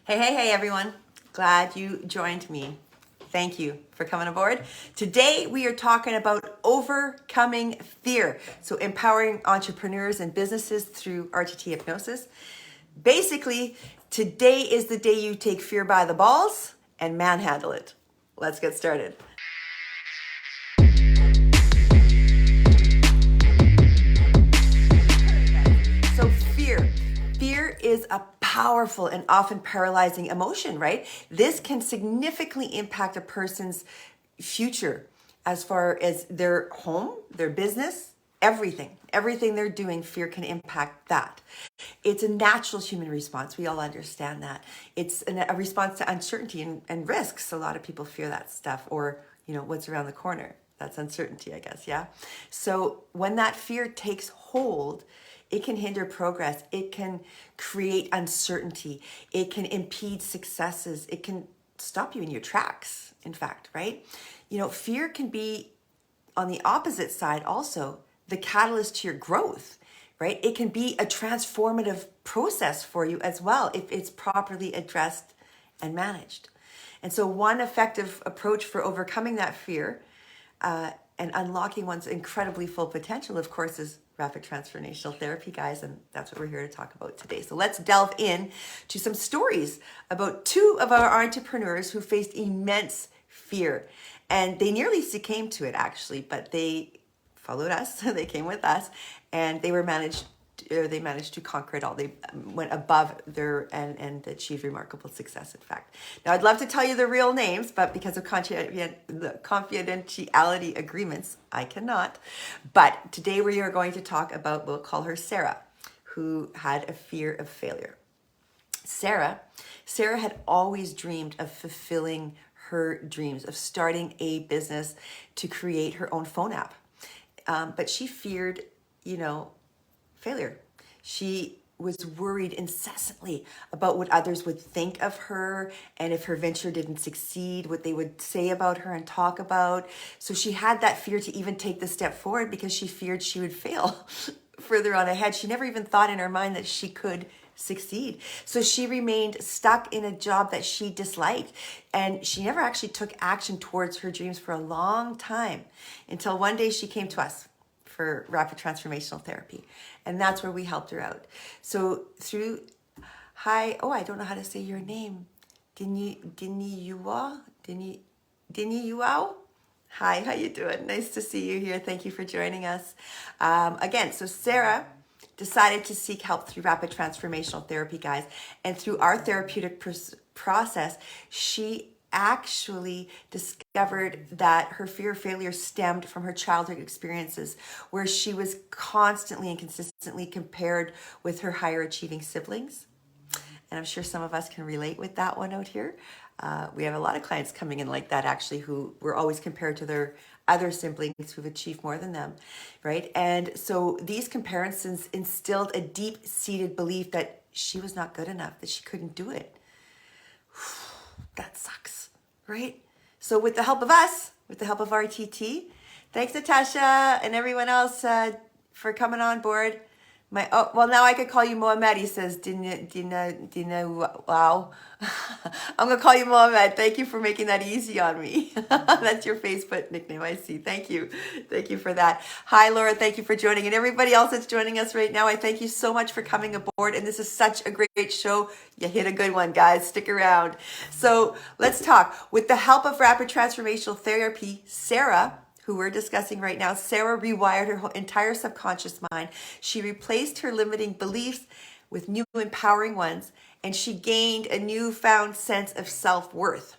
Hey, everyone. Glad you joined me. Thank you for coming aboard. Today, we are talking about overcoming fear. So, empowering entrepreneurs and businesses through RTT hypnosis. Basically, today is the day you take fear by the balls and manhandle it. Let's get started. So, fear is a powerful and often paralyzing emotion, right? This can significantly impact a person's future as far as their home, their business, everything they're doing. Fear can impact that. It's a natural human response. We all understand that. It's a response to uncertainty and risks. A lot of people fear that stuff, or what's around the corner. That's uncertainty, I guess. Yeah. So when that fear takes hold, it can hinder progress. It can create uncertainty. It can impede successes. It can stop you in your tracks, in fact, right? Fear can be, on the opposite side, also the catalyst to your growth, right? It can be a transformative process for you as well if it's properly addressed and managed. And so one effective approach for overcoming that fear and unlocking one's incredibly full potential, of course, is rapid transformational therapy, guys, and that's what we're here to talk about today. So let's delve in to some stories about two of our entrepreneurs who faced immense fear, and they nearly succumbed to it, actually, but they followed us. They came with us, and they managed to conquer it all. They went above and achieved remarkable success, in fact. Now, I'd love to tell you the real names, but because of the confidentiality agreements, I cannot. But today we are going to talk about, we'll call her Sarah, who had a fear of failure. Sarah had always dreamed of fulfilling her dreams, of starting a business to create her own phone app. But she feared, failure. She was worried incessantly about what others would think of her, and if her venture didn't succeed, what they would say about her and talk about. So she had that fear to even take the step forward because she feared she would fail further on ahead. She never even thought in her mind that she could succeed. So she remained stuck in a job that she disliked, and she never actually took action towards her dreams for a long time, until one day she came to us for rapid transformational therapy. And that's where we helped her out. So I don't know how to say your name. Dini Yuao? Hi, how you doing? Nice to see you here. Thank you for joining us. Again, so Sarah decided to seek help through rapid transformational therapy, guys. And through our therapeutic process, she actually discovered that her fear of failure stemmed from her childhood experiences, where she was constantly and consistently compared with her higher achieving siblings. And I'm sure some of us can relate with that one out here. We have a lot of clients coming in like that, actually, who were always compared to their other siblings who've achieved more than them, right? And so these comparisons instilled a deep-seated belief that she was not good enough, that she couldn't do it. That sucks, right? So with the help of us, with the help of RTT, thanks Natasha and everyone else for coming on board. Now I could call you Mohamed, he says. Dina, wow. I'm going to call you Mohamed. Thank you for making that easy on me. That's your Facebook nickname, I see. Thank you. Thank you for that. Hi, Laura. Thank you for joining. And everybody else that's joining us right now, I thank you so much for coming aboard. And this is such a great show. You hit a good one, guys. Stick around. So let's talk. With the help of rapid transformational therapy, Sarah, who we're discussing right now, Sarah rewired her entire subconscious mind. She replaced her limiting beliefs with new empowering ones, and she gained a newfound sense of self-worth.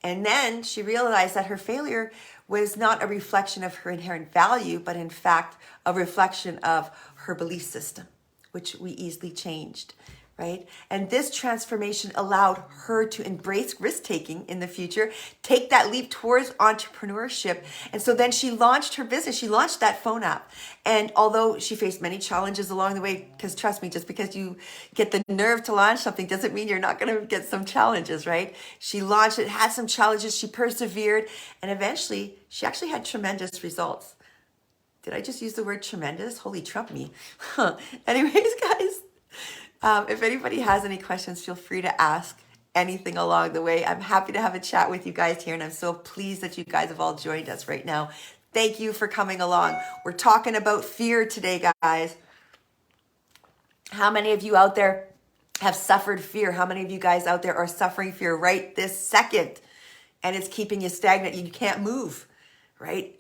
And then she realized that her failure was not a reflection of her inherent value, but in fact, a reflection of her belief system, which we easily changed. Right? And this transformation allowed her to embrace risk-taking in the future, take that leap towards entrepreneurship. And so then she launched her business. She launched that phone app. And although she faced many challenges along the way, because trust me, just because you get the nerve to launch something doesn't mean you're not going to get some challenges, right? She launched it, had some challenges, she persevered, and eventually she actually had tremendous results. Did I just use the word tremendous? Holy Trump me. Anyways, guys. If anybody has any questions, feel free to ask anything along the way. I'm happy to have a chat with you guys here, and I'm so pleased that you guys have all joined us right now. Thank you for coming along. We're talking about fear today, guys. How many of you out there have suffered fear? How many of you guys out there are suffering fear right this second? And it's keeping you stagnant. You can't move, right?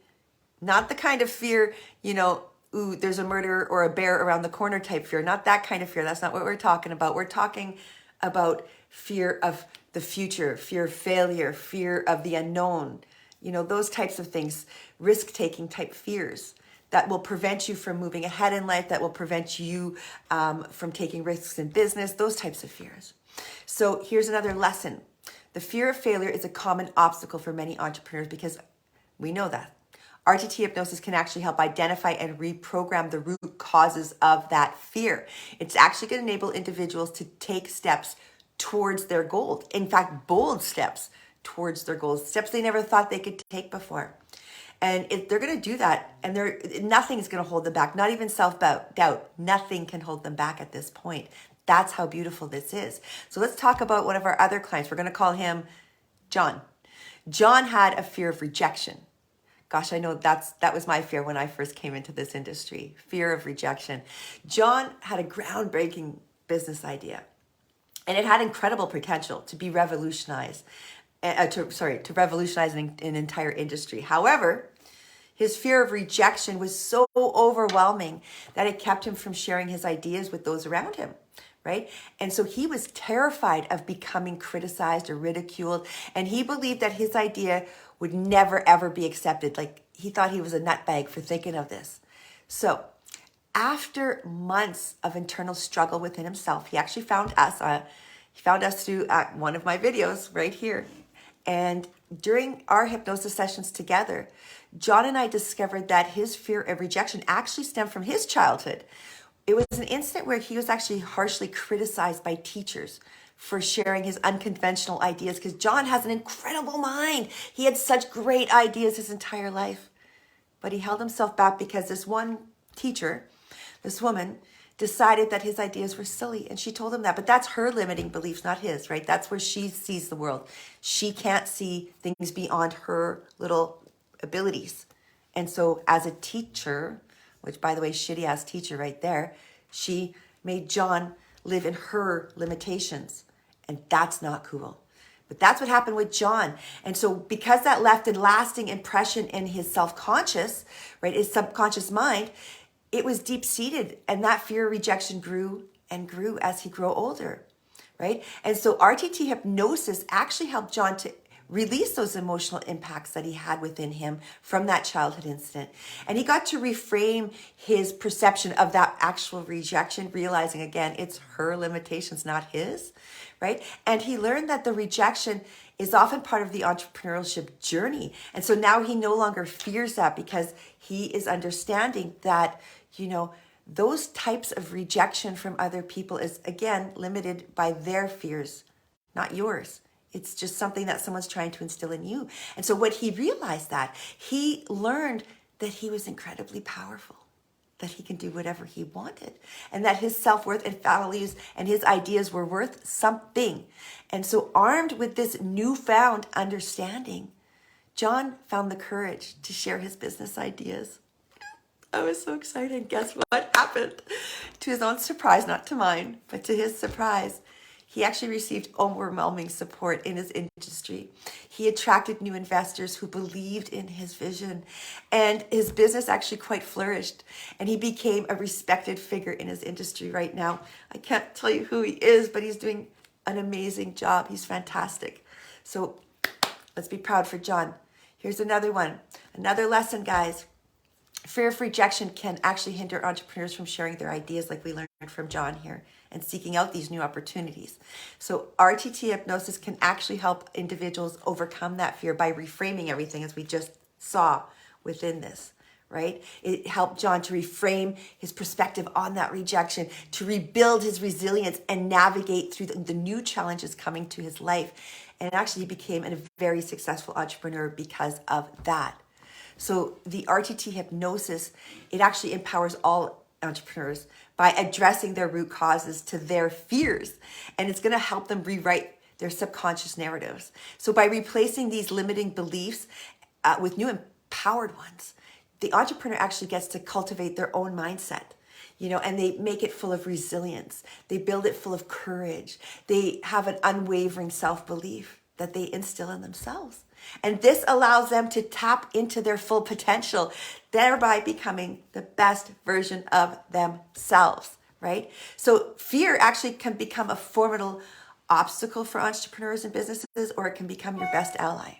Not the kind of fear, you know, ooh, there's a murderer or a bear around the corner type fear. Not that kind of fear. That's not what we're talking about. We're talking about fear of the future, fear of failure, fear of the unknown, you know, those types of things, risk-taking type fears that will prevent you from moving ahead in life, that will prevent you from taking risks in business, those types of fears. So here's another lesson. The fear of failure is a common obstacle for many entrepreneurs because we know that. RTT hypnosis can actually help identify and reprogram the root causes of that fear. It's actually going to enable individuals to take steps towards their goal. In fact, bold steps towards their goals, steps they never thought they could take before. And if they're going to do that, and nothing is going to hold them back, not even self-doubt. Nothing can hold them back at this point. That's how beautiful this is. So let's talk about one of our other clients. We're going to call him John. John had a fear of rejection. Gosh, I know that was my fear when I first came into this industry, fear of rejection. John had a groundbreaking business idea, and it had incredible potential to be revolutionized. To revolutionize an entire industry. However, his fear of rejection was so overwhelming that it kept him from sharing his ideas with those around him, right? And so he was terrified of becoming criticized or ridiculed, and he believed that his idea would never, ever be accepted. Like, he thought he was a nutbag for thinking of this. So after months of internal struggle within himself, he actually found us. He found us through one of my videos right here. And during our hypnosis sessions together, John and I discovered that his fear of rejection actually stemmed from his childhood. It was an incident where he was actually harshly criticized by teachers for sharing his unconventional ideas, because John has an incredible mind. He had such great ideas his entire life. But he held himself back because this one teacher, this woman, decided that his ideas were silly, and she told him that. But that's her limiting beliefs, not his, right? That's where she sees the world. She can't see things beyond her little abilities. And so as a teacher, which, by the way, shitty ass teacher right there, she made John live in her limitations, and that's not cool. But that's what happened with John. And so because that left a lasting impression in his self-conscious, right, his subconscious mind, it was deep-seated, and that fear of rejection grew and grew as he grew older, right? And so RTT hypnosis actually helped John to release those emotional impacts that he had within him from that childhood incident. And he got to reframe his perception of that actual rejection, realizing, again, it's her limitations, not his, right? And he learned that the rejection is often part of the entrepreneurship journey. And so now he no longer fears that, because he is understanding that, you know, those types of rejection from other people is, again, limited by their fears, not yours. It's just something that someone's trying to instill in you. And so what he realized, that he learned that he was incredibly powerful, that he can do whatever he wanted, and that his self-worth and values and his ideas were worth something. And so armed with this newfound understanding, John found the courage to share his business ideas. I was so excited. Guess what happened? To his own surprise, not to mine, but to his surprise, he actually received overwhelming support in his industry. He attracted new investors who believed in his vision, and his business actually quite flourished, and he became a respected figure in his industry right now. I can't tell you who he is, but he's doing an amazing job. He's fantastic. So let's be proud for John. Here's another one. Another lesson, guys. Fear of rejection can actually hinder entrepreneurs from sharing their ideas, like we learned from John here, and seeking out these new opportunities. So RTT hypnosis can actually help individuals overcome that fear by reframing everything, as we just saw within this, right? It helped John to reframe his perspective on that rejection, to rebuild his resilience and navigate through the new challenges coming to his life. And actually he became a very successful entrepreneur because of that. So the RTT hypnosis, it actually empowers all entrepreneurs by addressing their root causes to their fears. And it's going to help them rewrite their subconscious narratives. So by replacing these limiting beliefs with new empowered ones, the entrepreneur actually gets to cultivate their own mindset, and they make it full of resilience. They build it full of courage. They have an unwavering self-belief that they instill in themselves. And this allows them to tap into their full potential, thereby becoming the best version of themselves, right? So fear actually can become a formidable obstacle for entrepreneurs and businesses, or it can become your best ally.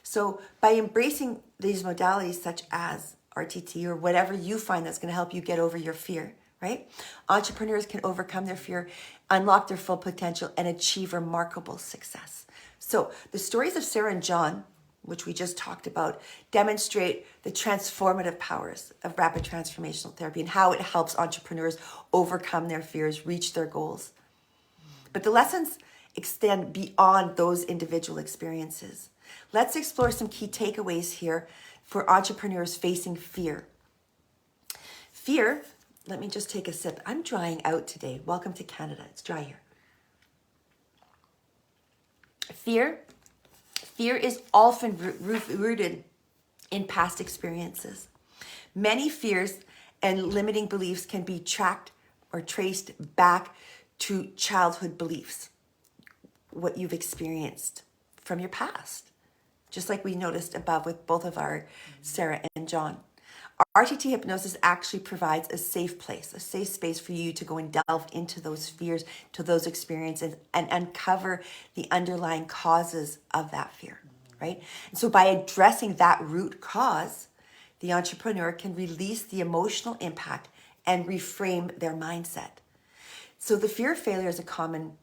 So by embracing these modalities such as RTT or whatever you find that's going to help you get over your fear, right? Entrepreneurs can overcome their fear, unlock their full potential, and achieve remarkable success. So the stories of Sarah and John, which we just talked about, demonstrate the transformative powers of rapid transformational therapy and how it helps entrepreneurs overcome their fears, reach their goals. But the lessons extend beyond those individual experiences. Let's explore some key takeaways here for entrepreneurs facing fear. Fear, let me just take a sip. I'm drying out today. Welcome to Canada. It's dry here. Fear is often rooted in past experiences. Many fears and limiting beliefs can be tracked or traced back to childhood beliefs, what you've experienced from your past, just like we noticed above with both of our Sarah and John. RTT hypnosis actually provides a safe place, a safe space for you to go and delve into those fears, to those experiences, and uncover the underlying causes of that fear, right? And so by addressing that root cause, the entrepreneur can release the emotional impact and reframe their mindset. So the fear of failure is a common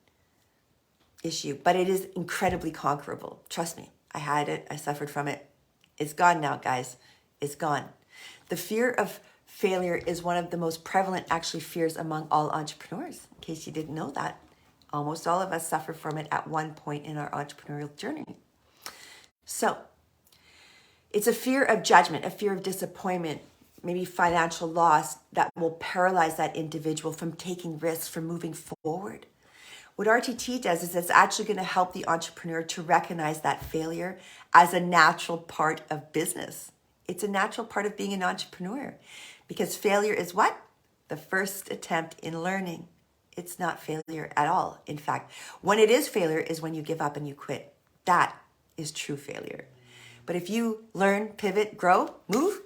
issue, but it is incredibly conquerable. Trust me, I had it, I suffered from it. It's gone now, guys. It's gone. The fear of failure is one of the most prevalent actually fears among all entrepreneurs. In case you didn't know that, almost all of us suffer from it at one point in our entrepreneurial journey. So it's a fear of judgment, a fear of disappointment, maybe financial loss that will paralyze that individual from taking risks, from moving forward. What RTT does is it's actually going to help the entrepreneur to recognize that failure as a natural part of business. It's a natural part of being an entrepreneur, because failure is what? The first attempt in learning. It's not failure at all. In fact, when it is failure is when you give up and you quit. That is true failure. But if you learn, pivot, grow, move,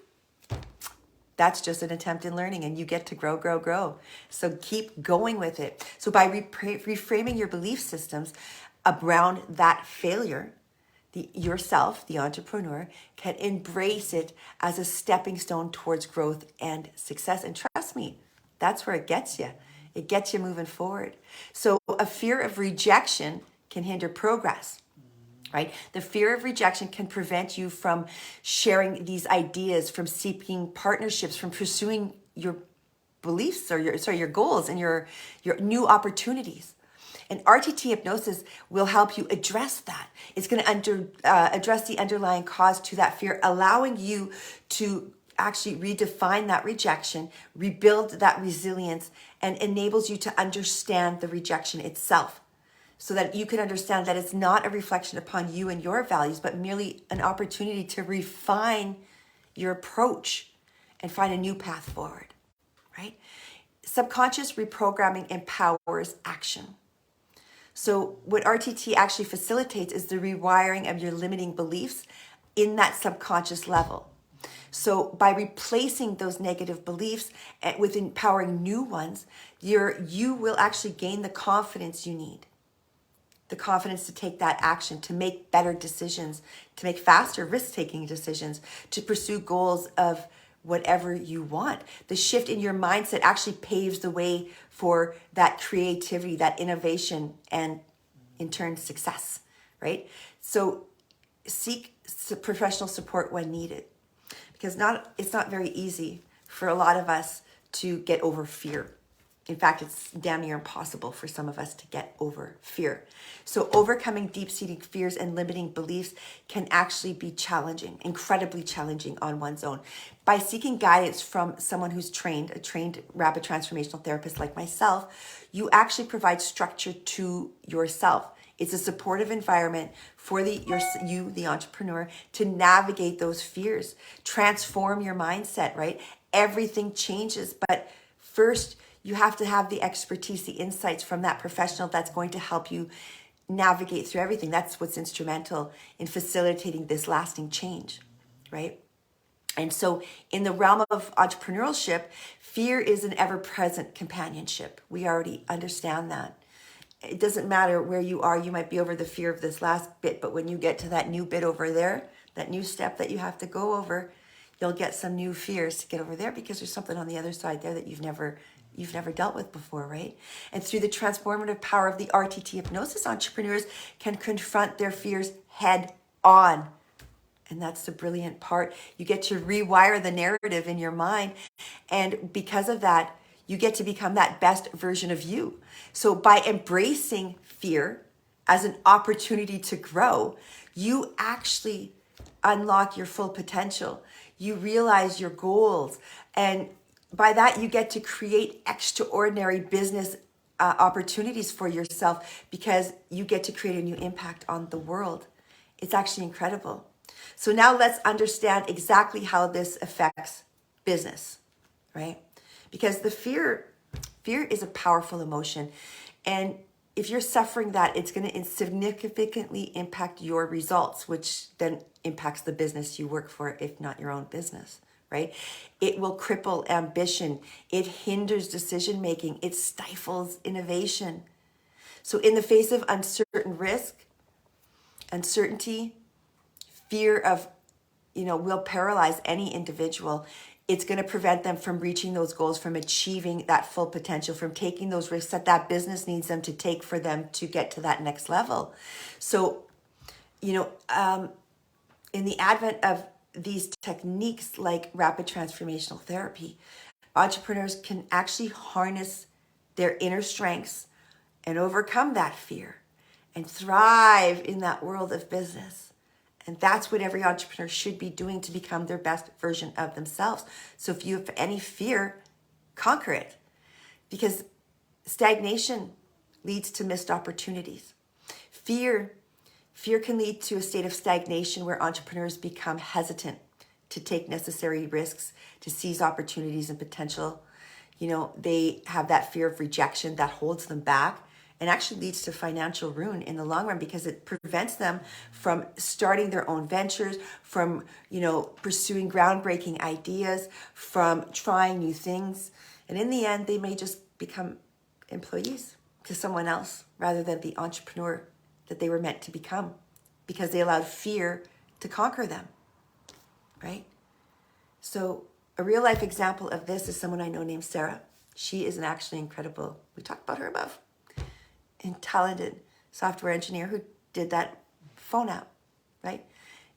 that's just an attempt in learning, and you get to grow, grow, grow. So keep going with it. So by reframing your belief systems around that failure, yourself, the entrepreneur, can embrace it as a stepping stone towards growth and success. And trust me, that's where it gets you. It gets you moving forward. So a fear of rejection can hinder progress, right? The fear of rejection can prevent you from sharing these ideas, from seeking partnerships, from pursuing your beliefs or your goals and your new opportunities. And RTT hypnosis will help you address that. It's going to address the underlying cause to that fear, allowing you to actually redefine that rejection, rebuild that resilience, and enables you to understand the rejection itself, so that you can understand that it's not a reflection upon you and your values, but merely an opportunity to refine your approach and find a new path forward, right? Subconscious reprogramming empowers action. So what RTT actually facilitates is the rewiring of your limiting beliefs in that subconscious level. So by replacing those negative beliefs with empowering new ones, you will actually gain the confidence you need. The confidence to take that action, to make better decisions, to make faster risk-taking decisions, to pursue goals of whatever you want. The shift in your mindset actually paves the way for that creativity, that innovation, and in turn, success, right? So seek professional support when needed, because it's not very easy for a lot of us to get over fear. In fact, it's damn near impossible for some of us to get over fear. So overcoming deep-seated fears and limiting beliefs can actually be challenging, incredibly challenging on one's own. By seeking guidance from someone who's a trained rapid transformational therapist like myself, you actually provide structure to yourself It's a supportive environment for the entrepreneur, to navigate those fears, transform your mindset, right? Everything changes, but first you have to have the expertise, the insights from that professional that's going to help you navigate through everything. That's what's instrumental in facilitating this lasting change, right? And so in the realm of entrepreneurship, fear is an ever-present companionship. We already understand that. It doesn't matter where you are. You might be over the fear of this last bit, but when you get to that new bit over there, that new step that you have to go over, you'll get some new fears to get over there, because there's something on the other side there that you've never dealt with before, right? And through the transformative power of the RTT hypnosis, entrepreneurs can confront their fears head on. And that's the brilliant part. You get to rewire the narrative in your mind. And because of that, you get to become that best version of you. So by embracing fear as an opportunity to grow, you actually unlock your full potential. You realize your goals. And by that, you get to create extraordinary business opportunities for yourself, because you get to create a new impact on the world. It's actually incredible. So now let's understand exactly how this affects business, right? Because the fear is a powerful emotion. And if you're suffering that, it's going to significantly impact your results, which then impacts the business you work for, if not your own business, right? It will cripple ambition. It hinders decision-making. It stifles innovation. So in the face of uncertainty, fear of, will paralyze any individual. It's going to prevent them from reaching those goals, from achieving that full potential, from taking those risks that business needs them to take for them to get to that next level. So, in the advent of these techniques like rapid transformational therapy, entrepreneurs can actually harness their inner strengths and overcome that fear and thrive in that world of business. And that's what every entrepreneur should be doing to become their best version of themselves. So if you have any fear, conquer it. Because stagnation leads to missed opportunities. Fear can lead to a state of stagnation where entrepreneurs become hesitant to take necessary risks, to seize opportunities and potential. They have that fear of rejection that holds them back, and actually leads to financial ruin in the long run, because it prevents them from starting their own ventures, from, pursuing groundbreaking ideas, from trying new things. And in the end, they may just become employees to someone else rather than the entrepreneur that they were meant to become, because they allowed fear to conquer them, right? So a real life example of this is someone I know named Sarah. She is an actually incredible, we talked about her above, and talented software engineer who did that phone app, right?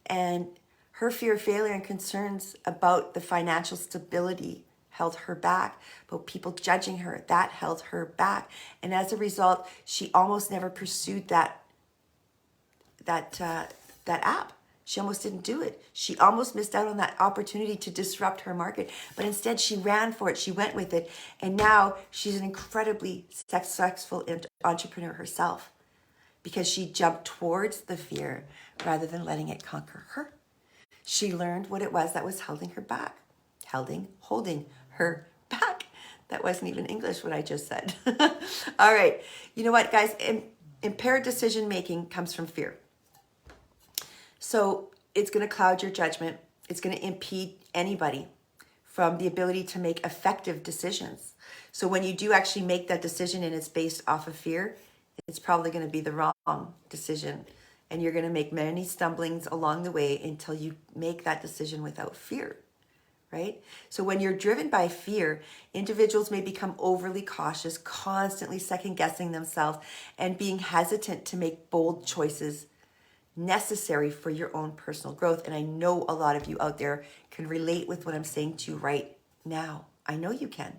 And her fear of failure and concerns about the financial stability held her back, but people judging her, that held her back. And as a result, she almost never pursued that app. She almost didn't do it. She almost missed out on that opportunity to disrupt her market, but instead she ran for it. She went with it. And now she's an incredibly successful entrepreneur herself, because she jumped towards the fear rather than letting it conquer her. She learned what it was that was holding her back, holding her back. That wasn't even English, what I just said. All right. You know what, guys? Impaired decision-making comes from fear. So it's going to cloud your judgment. It's going to impede anybody from the ability to make effective decisions. So when you do actually make that decision and it's based off of fear, it's probably going to be the wrong decision. And you're going to make many stumblings along the way until you make that decision without fear, right? So when you're driven by fear, individuals may become overly cautious, constantly second-guessing themselves and being hesitant to make bold choices necessary for your own personal growth. And I know a lot of you out there can relate with what I'm saying to you right now. I know you can.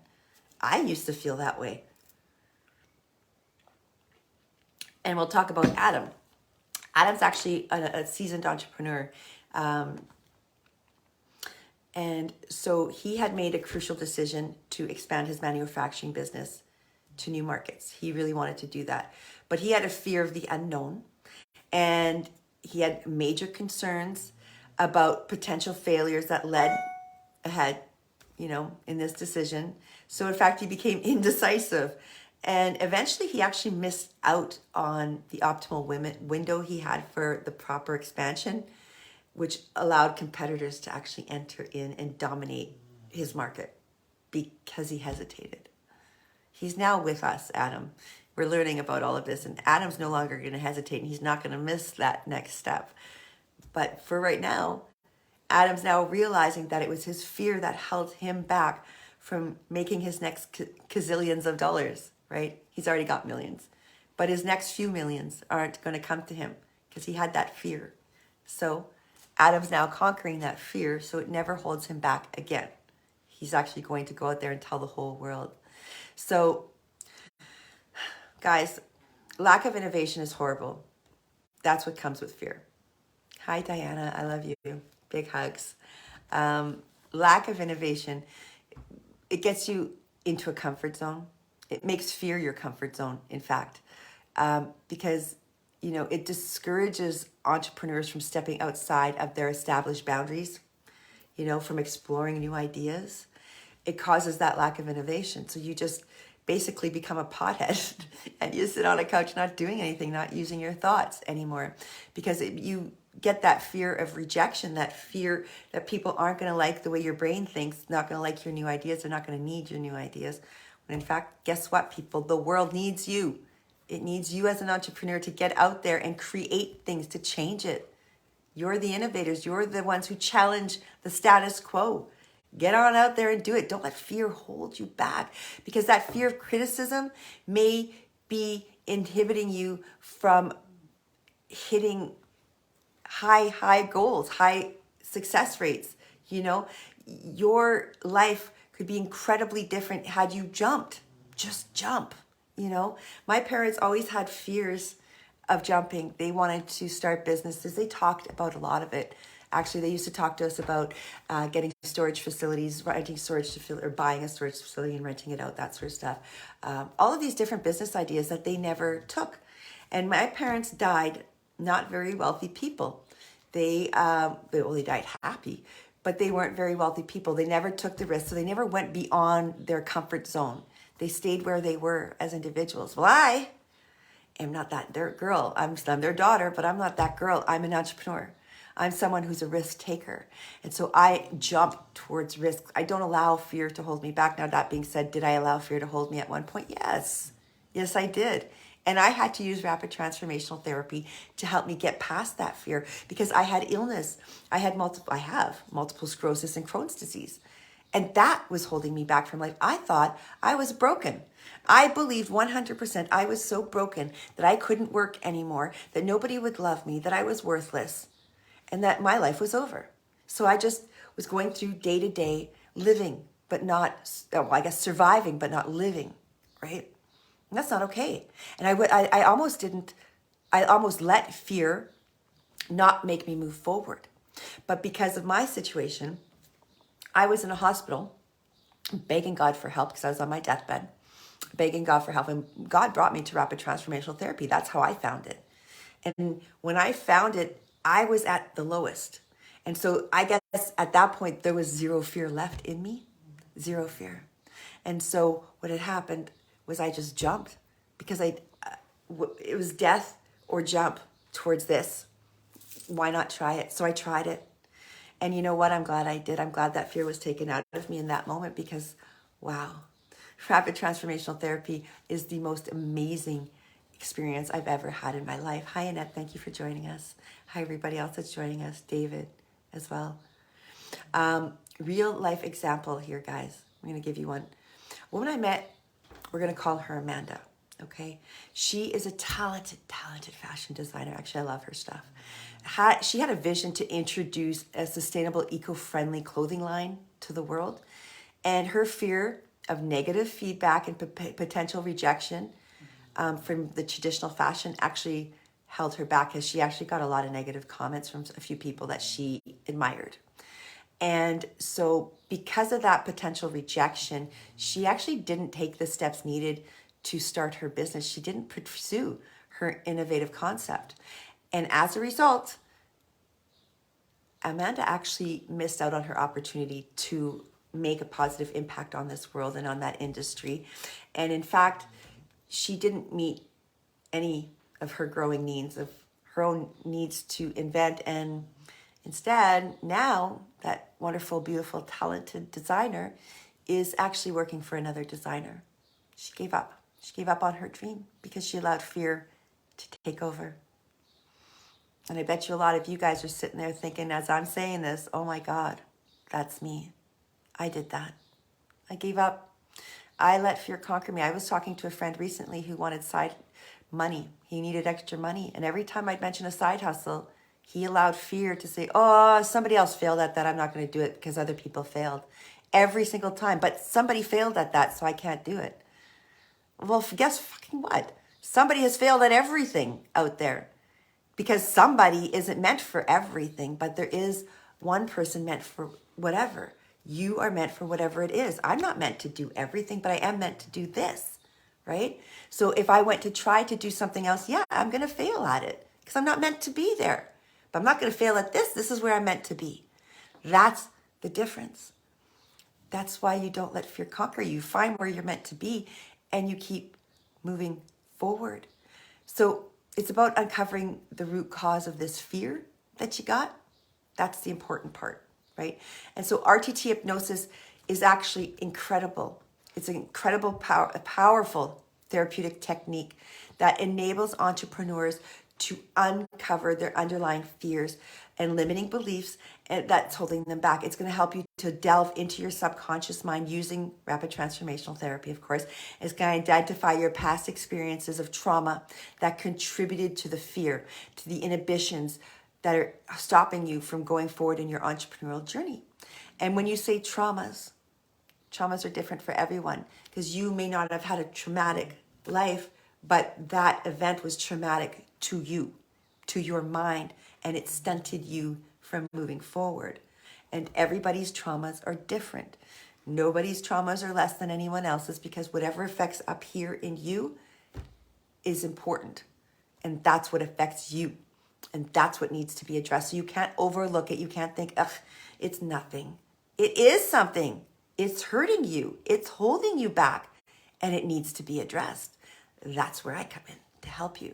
I used to feel that way. And we'll talk about Adam. Adam's actually a seasoned entrepreneur. And so he had made a crucial decision to expand his manufacturing business to new markets. He really wanted to do that. But he had a fear of the unknown, and he had major concerns about potential failures that led ahead, in this decision. So in fact, he became indecisive. And eventually he actually missed out on the optimal window he had for the proper expansion, which allowed competitors to actually enter in and dominate his market because he hesitated. He's now with us, Adam. We're learning about all of this, and Adam's no longer going to hesitate, and he's not going to miss that next step. But for right now, Adam's now realizing that it was his fear that held him back from making his next gazillions of dollars, right? He's already got millions, but his next few millions aren't going to come to him because he had that fear. So Adam's now conquering that fear, so it never holds him back again. He's actually going to go out there and tell the whole world. So, guys, lack of innovation is horrible. That's what comes with fear. Hi, Diana. I love you. Big hugs. Lack of innovation, it gets you into a comfort zone. It makes fear your comfort zone, in fact, because, it discourages entrepreneurs from stepping outside of their established boundaries, from exploring new ideas. It causes that lack of innovation. So you just basically become a pothead and you sit on a couch not doing anything, not using your thoughts anymore, because you get that fear of rejection, that fear that people aren't going to like the way your brain thinks, not going to like your new ideas, they're not going to need your new ideas. When in fact, guess what, people? The world needs you. It needs you as an entrepreneur to get out there and create things to change it. You're the innovators. You're the ones who challenge the status quo. Get on out there and do it. Don't let fear hold you back, because that fear of criticism may be inhibiting you from hitting high goals, high success rates. Your life could be incredibly different had you jumped. Just jump. My parents always had fears of jumping. They wanted to start businesses. They talked about a lot of it. Actually, they used to talk to us about getting storage facilities, renting storage facility, or buying a storage facility and renting it out, that sort of stuff. All of these different business ideas that they never took. And my parents died not very wealthy people. They died happy, but they weren't very wealthy people. They never took the risk, so they never went beyond their comfort zone. They stayed where they were as individuals. Well, I am not that girl. I'm their daughter, but I'm not that girl. I'm an entrepreneur. I'm someone who's a risk taker. And so I jump towards risks. I don't allow fear to hold me back. Now, that being said, did I allow fear to hold me at one point? Yes. Yes, I did. And I had to use rapid transformational therapy to help me get past that fear, because I had illness. I have multiple sclerosis and Crohn's disease. And that was holding me back from life. I thought I was broken. I believed 100% I was so broken that I couldn't work anymore, that nobody would love me, that I was worthless, and that my life was over. So I just was going through day to day, living, but not, surviving, but not living, right? And that's not okay. And I almost let fear not make me move forward. But because of my situation, I was in a hospital begging God for help, because I was on my deathbed, begging God for help. And God brought me to rapid transformational therapy. That's how I found it. And when I found it, I was at the lowest. And so I guess at that point, there was zero fear left in me, zero fear. And so what had happened was I just jumped, because it was death or jump towards this. Why not try it? So I tried it. And you know what? I'm glad I did. I'm glad that fear was taken out of me in that moment, because, wow, rapid transformational therapy is the most amazing experience I've ever had in my life. Hi, Annette. Thank you for joining us. Hi, everybody else that's joining us. David as well. Real life example here, guys. I'm going to give you one. A woman I met, we're going to call her Amanda. Okay. She is a talented fashion designer. Actually, I love her stuff. She had a vision to introduce a sustainable, eco-friendly clothing line to the world. And her fear of negative feedback and potential rejection from the traditional fashion actually held her back, as she actually got a lot of negative comments from a few people that she admired. And so because of that potential rejection, she actually didn't take the steps needed to start her business. She didn't pursue her innovative concept. And as a result, Amanda actually missed out on her opportunity to make a positive impact on this world and on that industry. And in fact, she didn't meet any of her growing needs, of her own needs to invent. And instead, now that wonderful, beautiful, talented designer is actually working for another designer. She gave up. She gave up on her dream because she allowed fear to take over. And I bet you a lot of you guys are sitting there thinking, as I'm saying this, oh my God, that's me. I did that. I gave up. I let fear conquer me. I was talking to a friend recently who wanted side money. He needed extra money. And every time I'd mention a side hustle, he allowed fear to say, oh, somebody else failed at that. I'm not going to do it because other people failed. Every single time. But somebody failed at that, so I can't do it. Well, guess fucking what? Somebody has failed at everything out there. Because somebody isn't meant for everything, but there is one person meant for whatever. You are meant for whatever it is. I'm not meant to do everything, but I am meant to do this, right? So if I went to try to do something else, yeah, I'm going to fail at it because I'm not meant to be there. But I'm not going to fail at this. This is where I'm meant to be. That's the difference. That's why you don't let fear conquer you. Find where you're meant to be and you keep moving forward. So it's about uncovering the root cause of this fear that you got. That's the important part, right? And so RTT hypnosis is actually incredible. It's an incredible, powerful therapeutic technique that enables entrepreneurs to uncover their underlying fears and limiting beliefs that's holding them back. It's going to help you to delve into your subconscious mind using rapid transformational therapy, of course. It's going to identify your past experiences of trauma that contributed to the fear, to the inhibitions that are stopping you from going forward in your entrepreneurial journey. And when you say traumas are different for everyone because you may not have had a traumatic life, but that event was traumatic to you, to your mind, and it stunted you from moving forward. And everybody's traumas are different. Nobody's traumas are less than anyone else's because whatever affects up here in you is important. And that's what affects you. And that's what needs to be addressed. So you can't overlook it. You can't think, ugh, it's nothing. It is something. It's hurting you. It's holding you back. And it needs to be addressed. That's where I come in to help you.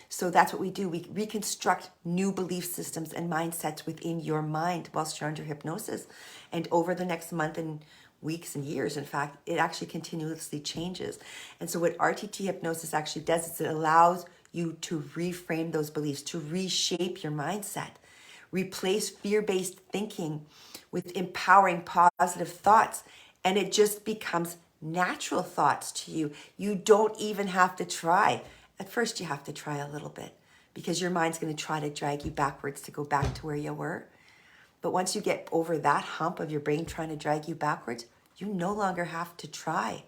So that's what we do. We reconstruct new belief systems and mindsets within your mind whilst you're under hypnosis. And over the next month and weeks and years, in fact, it actually continuously changes. And so what RTT hypnosis actually does is it allows you to reframe those beliefs, to reshape your mindset, replace fear-based thinking with empowering positive thoughts. And it just becomes natural thoughts to you. You don't even have to try. At first, you have to try a little bit because your mind's going to try to drag you backwards to go back to where you were. But once you get over that hump of your brain trying to drag you backwards, you no longer have to try.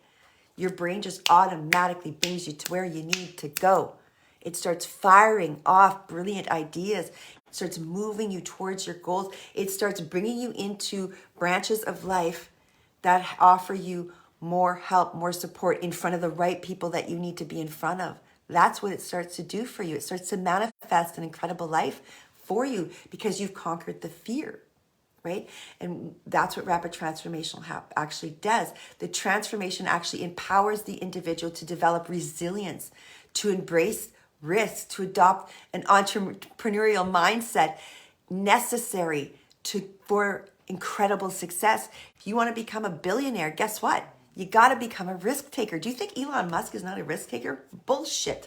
Your brain just automatically brings you to where you need to go. It starts firing off brilliant ideas. It starts moving you towards your goals. It starts bringing you into branches of life that offer you more help, more support in front of the right people that you need to be in front of. That's what it starts to do for you. It starts to manifest an incredible life for you because you've conquered the fear, right? And that's what rapid transformational actually does. The transformation actually empowers the individual to develop resilience, to embrace risk, to adopt an entrepreneurial mindset necessary for incredible success. If you want to become a billionaire, guess what? You got to become a risk taker. Do you think Elon Musk is not a risk taker? Bullshit.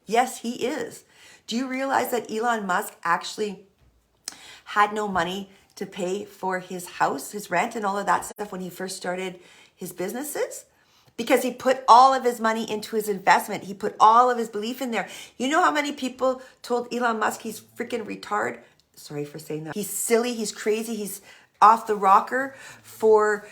Yes, he is. Do you realize that Elon Musk actually had no money to pay for his house, his rent, and all of that stuff when he first started his businesses? Because he put all of his money into his investment. He put all of his belief in there. You know how many people told Elon Musk he's freaking retard? Sorry for saying that. He's silly, he's crazy, he's off the rocker for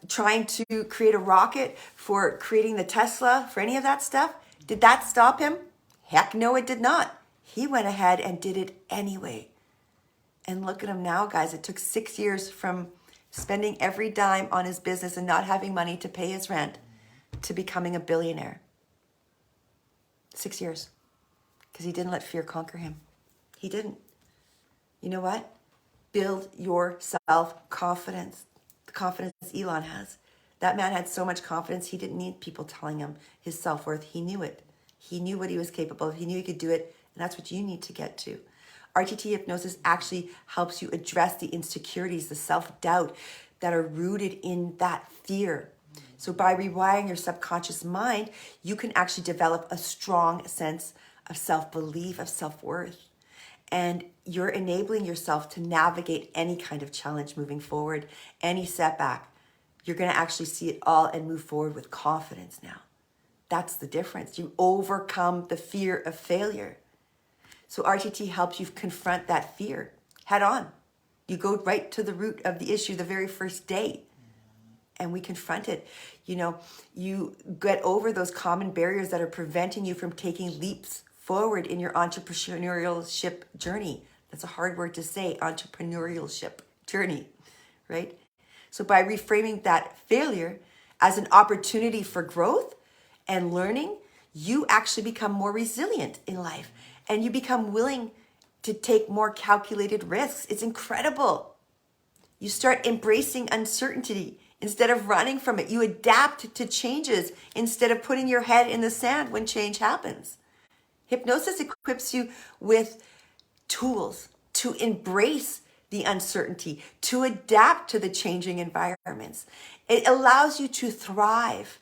trying to create a rocket, for creating the Tesla, for any of that stuff. Did that stop him? Heck no, it did not. He went ahead and did it anyway. And look at him now, guys. It took 6 years from spending every dime on his business and not having money to pay his rent to becoming a billionaire. 6 years. Because he didn't let fear conquer him. He didn't. You know what? Build your self-confidence. The confidence Elon has. That man had so much confidence, he didn't need people telling him his self-worth. He knew it. He knew what he was capable of. He knew he could do it. And that's what you need to get to. RTT hypnosis actually helps you address the insecurities, the self-doubt that are rooted in that fear. So by rewiring your subconscious mind, you can actually develop a strong sense of self-belief, of self-worth. And you're enabling yourself to navigate any kind of challenge moving forward, any setback. You're going to actually see it all and move forward with confidence now. That's the difference. You overcome the fear of failure. So RTT helps you confront that fear head on. You go right to the root of the issue the very first day. And we confront it. You know, you get over those common barriers that are preventing you from taking leaps forward in your entrepreneurship journey. That's a hard word to say, entrepreneurship journey, right? So by reframing that failure as an opportunity for growth and learning, you actually become more resilient in life and you become willing to take more calculated risks. It's incredible. You start embracing uncertainty instead of running from it. You adapt to changes instead of putting your head in the sand when change happens. Hypnosis equips you with tools to embrace the uncertainty, to adapt to the changing environments. It allows you to thrive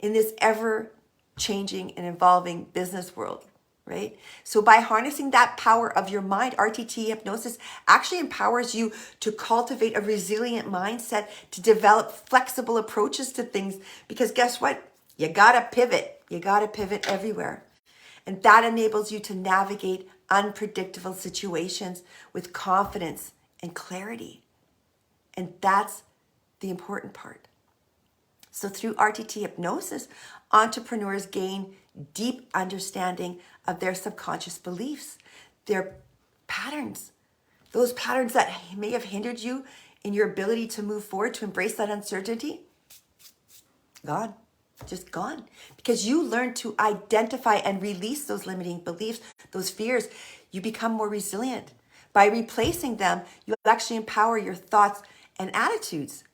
in this ever-changing and evolving business world, right? So by harnessing that power of your mind, RTT hypnosis actually empowers you to cultivate a resilient mindset, to develop flexible approaches to things, because guess what? You gotta pivot. You gotta pivot everywhere. And that enables you to navigate unpredictable situations with confidence and clarity. And that's the important part. So through RTT hypnosis, entrepreneurs gain deep understanding of their subconscious beliefs, their patterns, those patterns that may have hindered you in your ability to move forward, to embrace that uncertainty. Gone. Just gone. Because you learn to identify and release those limiting beliefs, those fears. You become more resilient. By replacing them, you actually empower your thoughts and attitudes,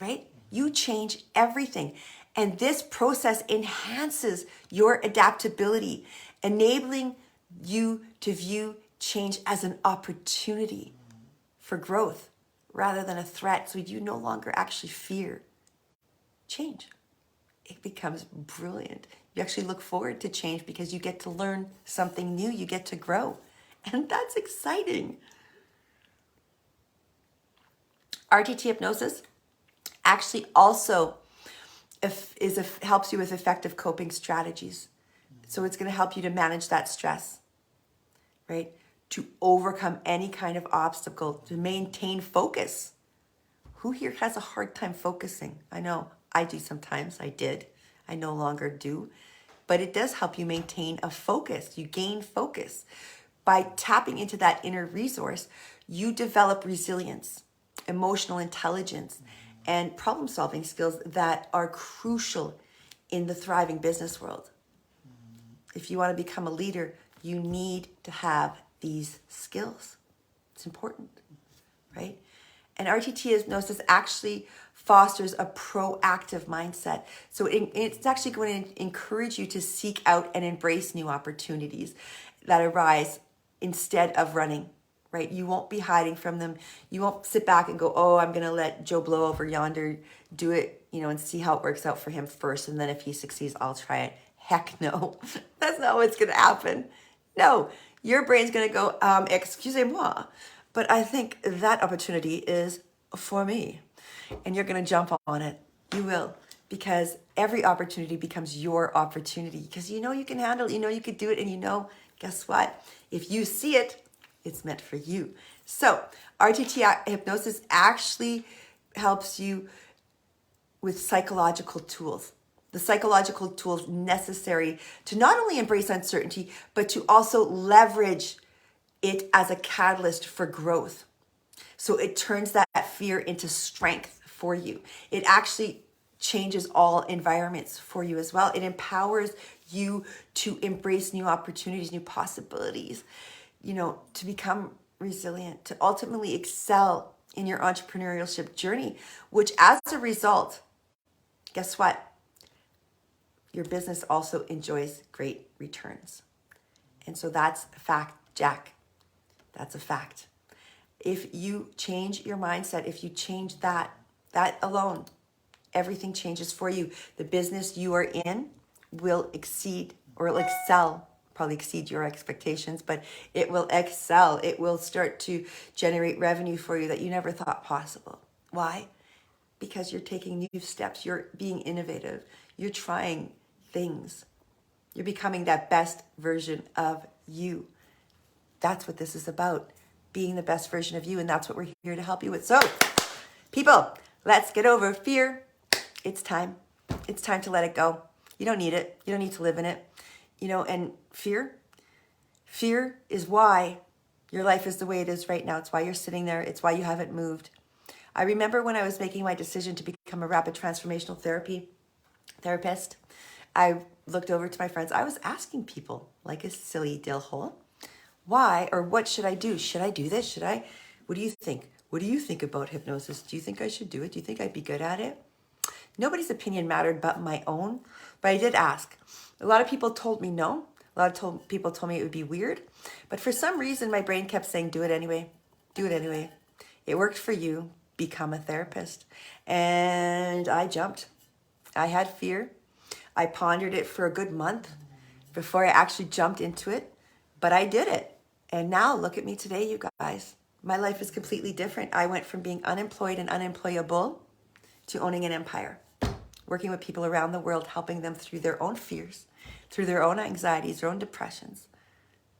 right? You change everything. And this process enhances your adaptability, enabling you to view change as an opportunity for growth rather than a threat. So you no longer actually fear change. It becomes brilliant. You actually look forward to change because you get to learn something new. You get to grow. And that's exciting. RTT hypnosis actually also helps you with effective coping strategies. So it's going to help you to manage that stress, right? To overcome any kind of obstacle, to maintain focus. Who here has a hard time focusing? I know I do sometimes. I did. I no longer do. But it does help you maintain a focus. You gain focus. By tapping into that inner resource, you develop resilience, emotional intelligence, and problem-solving skills that are crucial in the thriving business world. If you want to become a leader, you need to have these skills. It's important, right? And RTT hypnosis actually fosters a proactive mindset. So it's actually going to encourage you to seek out and embrace new opportunities that arise instead of running, right? You won't be hiding from them. You won't sit back and go, oh, I'm going to let Joe Blow over yonder do it, and see how it works out for him first. And then if he succeeds, I'll try it. Heck no. That's not what's going to happen. No, your brain's going to go, excusez-moi, but I think that opportunity is for me. And you're going to jump on it. You will. Because every opportunity becomes your opportunity. Because you can handle it. You could do it. And guess what? If you see it, it's meant for you. So RTT hypnosis actually helps you with psychological tools. The psychological tools necessary to not only embrace uncertainty, but to also leverage it as a catalyst for growth. So it turns that fear into strength for you. It actually changes all environments for you as well. It empowers you to embrace new opportunities, new possibilities, to become resilient, to ultimately excel in your entrepreneurship journey, which as a result, guess what? Your business also enjoys great returns. And so that's a fact, Jack. That's a fact. If you change your mindset, if you change that alone, everything changes for you. The business you are in will exceed or will excel, probably exceed your expectations, but it will excel. It will start to generate revenue for you that you never thought possible. Why? Because you're taking new steps. You're being innovative. You're trying things. You're becoming that best version of you. That's what this is about, being the best version of you, and that's what we're here to help you with. So, people, let's get over fear. It's time. It's time to let it go. You don't need it. You don't need to live in it. And fear is why your life is the way it is right now. It's why you're sitting there. It's why you haven't moved. I remember when I was making my decision to become a rapid transformational therapist, I looked over to my friends. I was asking people like a silly dillhole, why or what should I do? Should I do this? Should I? What do you think? What do you think about hypnosis? Do you think I should do it? Do you think I'd be good at it? Nobody's opinion mattered but my own, but I did ask. A lot of people told me no. A lot of people told me it would be weird, but for some reason my brain kept saying, do it anyway. Do it anyway. It worked for you. Become a therapist. And I jumped. I had fear. I pondered it for a good month before I actually jumped into it, but I did it. And now look at me today, you guys. My life is completely different. I went from being unemployed and unemployable to owning an empire, working with people around the world, helping them through their own fears, through their own anxieties, their own depressions.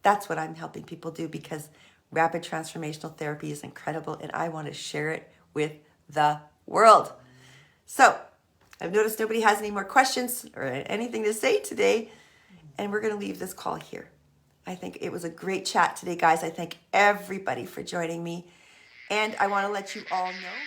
That's what I'm helping people do, because rapid transformational therapy is incredible and I want to share it with the world. So I've noticed nobody has any more questions or anything to say today, and we're going to leave this call here. I think it was a great chat today, guys. I thank everybody for joining me, and I want to let you all know